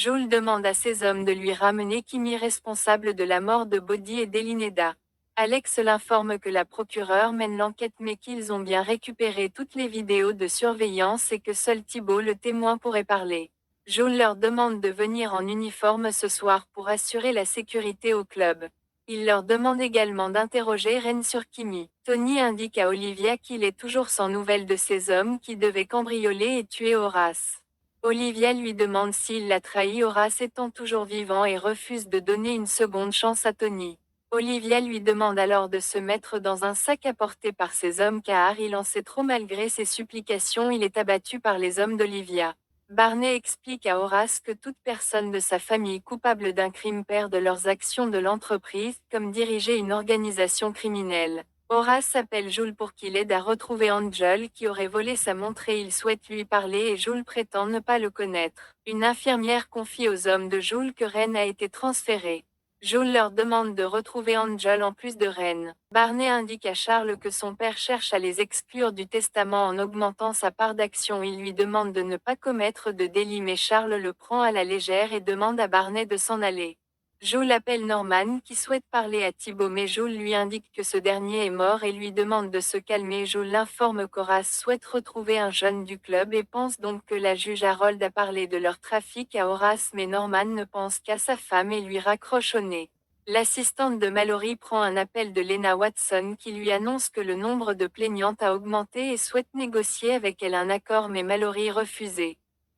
Joel demande à ses hommes de lui ramener Kimi responsable de la mort de Body et d'Elineda. Alex l'informe que la procureure mène l'enquête mais qu'ils ont bien récupéré toutes les vidéos de surveillance et que seul Thibault le témoin pourrait parler. Joel leur demande de venir en uniforme ce soir pour assurer la sécurité au club. Il leur demande également d'interroger Ren sur Kimi. Tony indique à Olivia qu'il est toujours sans nouvelles de ses hommes qui devaient cambrioler et tuer Horace. Olivia lui demande s'il l'a trahi, Horace étant toujours vivant, et refuse de donner une seconde chance à Tony. Olivia lui demande alors de se mettre dans un sac apporté par ses hommes car il en sait trop. Malgré ses supplications, il est abattu par les hommes d'Olivia. Barney explique à Horace que toute personne de sa famille coupable d'un crime perd leurs actions de l'entreprise, comme diriger une organisation criminelle. Horace appelle Joel pour qu'il aide à retrouver Angel qui aurait volé sa montre et il souhaite lui parler et Joel prétend ne pas le connaître. Une infirmière confie aux hommes de Joel que Ren a été transférée. Joel leur demande de retrouver Angel en plus de Ren. Barney indique à Charles que son père cherche à les exclure du testament en augmentant sa part d'action. Il lui demande de ne pas commettre de délit mais Charles le prend à la légère et demande à Barney de s'en aller. Joel appelle Norman qui souhaite parler à Thibault mais Joel lui indique que ce dernier est mort et lui demande de se calmer. Joel l'informe qu'Horace souhaite retrouver un jeune du club et pense donc que la juge Harold a parlé de leur trafic à Horace mais Norman ne pense qu'à sa femme et lui raccroche au nez. L'assistante de Mallory prend un appel de Lena Watson qui lui annonce que le nombre de plaignantes a augmenté et souhaite négocier avec elle un accord mais Mallory refuse.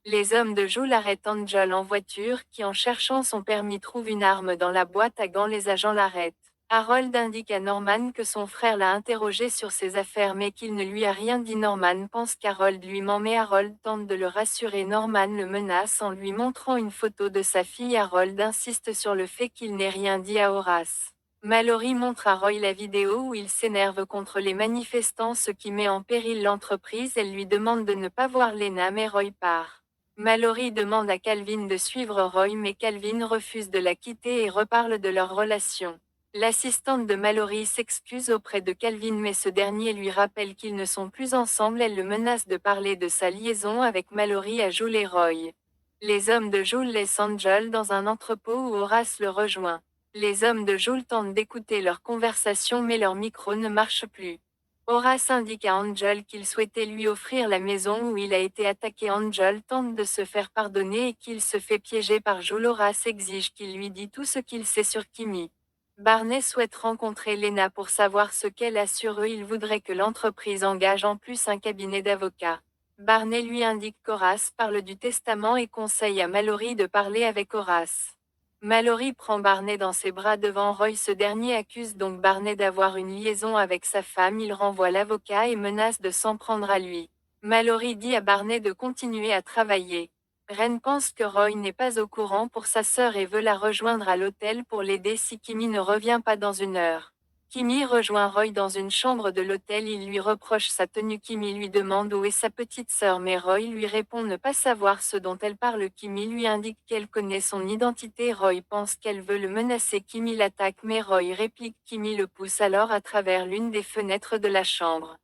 Les hommes de Joel arrêtent Angel en voiture qui en cherchant son permis trouve une arme dans la boîte à gants. Les agents l'arrêtent. Harold indique à Norman que son frère l'a interrogé sur ses affaires mais qu'il ne lui a rien dit. Norman pense qu'Harold lui ment mais Harold tente de le rassurer. Norman le menace en lui montrant une photo de sa fille. Harold insiste sur le fait qu'il n'ait rien dit à Horace. Mallory montre à Roy la vidéo où il s'énerve contre les manifestants, ce qui met en péril l'entreprise. Elle lui demande de ne pas voir Lena mais Roy part. Mallory demande à Calvin de suivre Roy mais Calvin refuse de la quitter et reparle de leur relation. L'assistante de Mallory s'excuse auprès de Calvin mais ce dernier lui rappelle qu'ils ne sont plus ensemble. Elle le menace de parler de sa liaison avec Mallory à Joel et Roy. Les hommes de Joel laissent Angel dans un entrepôt où Horace le rejoint. Les hommes de Joel tentent d'écouter leur conversation mais leur micro ne marche plus. Horace indique à Angel qu'il souhaitait lui offrir la maison où il a été attaqué. Angel tente de se faire pardonner et qu'il se fait piéger par Joel. Horace exige qu'il lui dise tout ce qu'il sait sur Kimi. Barney souhaite rencontrer Lena pour savoir ce qu'elle a sur eux. Il voudrait que l'entreprise engage en plus un cabinet d'avocats. Barney lui indique qu'Horace parle du testament et conseille à Mallory de parler avec Horace. Mallory prend Barney dans ses bras devant Roy. Ce dernier accuse donc Barney d'avoir une liaison avec sa femme. Il renvoie l'avocat et menace de s'en prendre à lui. Mallory dit à Barney de continuer à travailler. Ren pense que Roy n'est pas au courant pour sa sœur et veut la rejoindre à l'hôtel pour l'aider si Kimi ne revient pas dans une heure. Kimi rejoint Roy dans une chambre de l'hôtel. Il lui reproche sa tenue. Kimi lui demande où est sa petite sœur mais Roy lui répond ne pas savoir ce dont elle parle. Kimi lui indique qu'elle connaît son identité. Roy pense qu'elle veut le menacer. Kimi l'attaque mais Roy réplique. Kimi le pousse alors à travers l'une des fenêtres de la chambre.